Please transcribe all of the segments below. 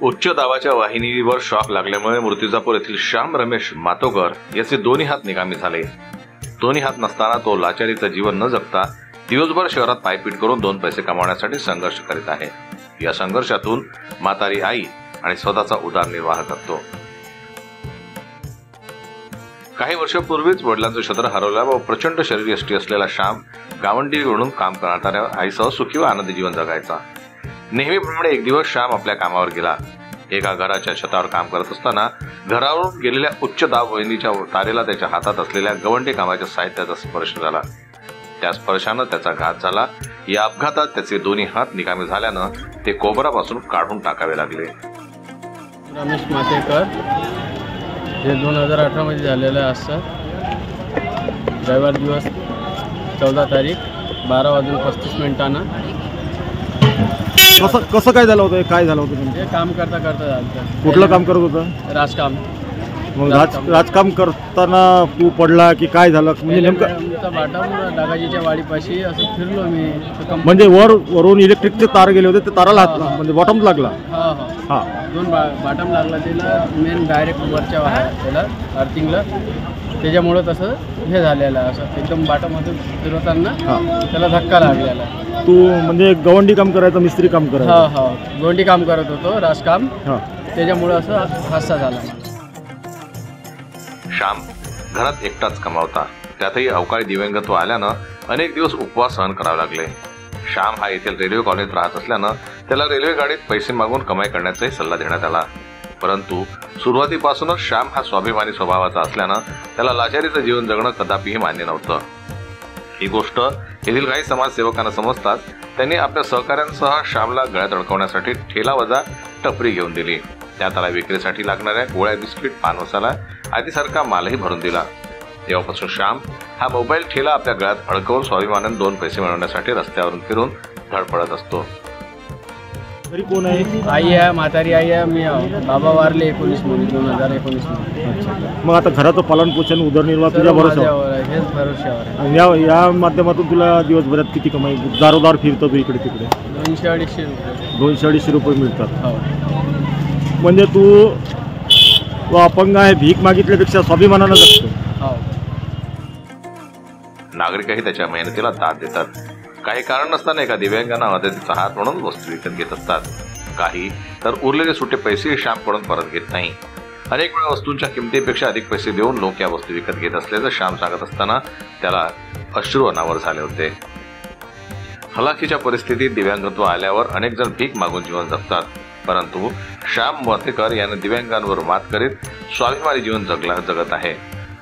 उच्च दाबाच्या वाहिनीवर शॉक लागल्यामुळे मूर्तिजापूर येथील श्याम रमेश मातोकर याचे दोन्ही हात निकामी झाले। दोन्ही हात नसताना तो लाचारीचं जीवन न जगता दिवसभर शहरात पायपीट करून 2 पैसे कमावण्यासाठी संघर्ष करीत आहे। या संघर्षातून म्हातारी आई आणि स्वतःचा उदरनिर्वाह करतो। काही वर्षापूर्वीच वडिलांचं छत्र हरवलं व प्रचंड शरीरयष्टी असलेला श्याम गावंडी म्हणून काम करणाऱ्या आईसह सुखी व आनंदी जीवन जगायचा। नेहमीप्रमाणे एक दिवस श्याम आपल्या कामावर गेला। एका घराच्या छतावर काम करत असताना घरावरून गेलेल्या उच्च दाब वाहिनीच्या तारेला त्याच्या हातात असलेल्या गवंडी कामाच्या साहित्याचा स्पर्श झाला। त्या स्पर्शानं त्याचा घात झाला। या अपघातात त्याचे दोन्ही हात निकामी झाल्यानं ते कोबरापासून काढून टाकावे लागले। रमेश मातेकर हे 2018 मध्ये झालेलं असतं। रविवार दिवस 14 तारीख 12:35 कसं काय झालं होतं? काय झालं होतं? हे काम करता झालं। कुठलं काम करत होतं? राजकाम। मग राजकाम करताना तू पडला की काय झालं? म्हणजे नेमकं आमचा बाटम डागाजीच्या वाडीपाशी असं फिरलो मी। म्हणजे वरून इलेक्ट्रिकचे तार गेले होते, ते ताराला हात म्हणजे बॉटम लागला? हा 2 बाटम लागला त्याला, मेन डायरेक्ट वरच्या त्याला अर्थिंगला। त्याच्यामुळे तसं हे झालेलं असं एकदम बाटममधून फिरवताना त्याला धक्का लागलेला। तू म्हणजे गवंडी काम करायचं, मिस्त्री काम करायचं? हा गवंडी काम करत होतो, राजकाम। त्याच्यामुळे असं हादसा झाला। श्याम घरात एकटाच कमावता, त्यातही अवकाळी दिव्यांगत्व आल्यानं अनेक दिवस उपवास सहन करावे लागले। श्याम हा येथील रेल्वे कॉलनीत राहत असल्यानं त्याला रेल्वे गाडीत पैसे मागून कमाई करण्याचाही सल्ला देण्यात आला। परंतु सुरुवातीपासूनच श्याम हा स्वाभिमानी स्वभावाचा असल्यानं त्याला लाचारीचं जीवन जगणं कदापिही मान्य नव्हतं। ही गोष्ट येथील काही समाजसेवकांना समजताच त्यांनी आपल्या सहकाऱ्यांसह श्यामला गळ्यात अडकवण्यासाठी ठेला वजा टपरी घेऊन दिली। त्यात त्याला विक्रीसाठी लागणाऱ्या गोळ्या, बिस्किट, पान मसाला आदीसारखा मालही भरून दिला। तेव्हापासून श्याम हा मोबाईल ठेला आपल्या गळ्यात अडकवून स्वाभिमानाने 2 पैसे मिळवण्यासाठी रस्त्यावरून फिरून धडपडत असतो। तरी कोण आहे? आई आहे, म्हातारी आई आहे, मी बाबा वारले 2019 मध्ये। मग आता घराचं पालनपोषण, उदरनिर्वाह तुझ्या भरोशावर? हेच भरोशावर आहे। या माध्यमातून तुला दिवसभरात किती कमाई? दारोदार फिरतो तू इकडे तिकडे? 200-250 रुपये। 200-250 रुपये मिळतात। हो। म्हणजे तू अपंग आहे, भीक मागितल्यापेक्षा स्वाभिमानानं जगतो। हो। नागरिकही त्याच्या मेहनतीला दाद देतात। काही कारण नसताना एका दिव्यांगांना मदतीचा हात म्हणून वस्तू विकत घेत असतात। काही तर उरलेले सुटे पैसे श्यामकडून परत घेत नाही। अनेक वेळा वस्तूंच्या किमतीपेक्षा अधिक पैसे देऊन लोक या वस्तू विकत घेत असल्याचं श्याम सांगत असताना त्याला अश्रू अनावर झाले होते। हलाखीच्या परिस्थितीत दिव्यांगत्व आल्यावर अनेक जण भीक मागून जीवन जगतात, परंतु श्याम मातेकर याने दिव्यांगांवर मात करीत स्वाभिमानी जीवन जगत आहे।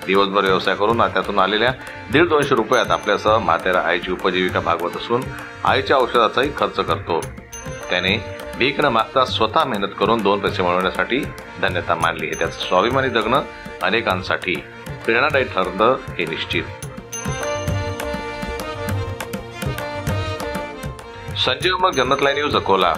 दिवसभर व्यवसाय करून त्यातून आलेल्या 150-200 रुपयात आपल्यासह म्हातेरा आईची उपजीविका भागवत असून आईच्या औषधाचाही खर्च करतो। त्याने भीक न मागता स्वतः मेहनत करून 2 पैसे मिळवण्यासाठी धन्यता मानली आहे। त्याचं स्वाभिमानी जगणं अनेकांसाठी प्रेरणादायी ठरतं हे निश्चित। संजीव मग, जन्नत लाईव्ह न्यूज, अकोला।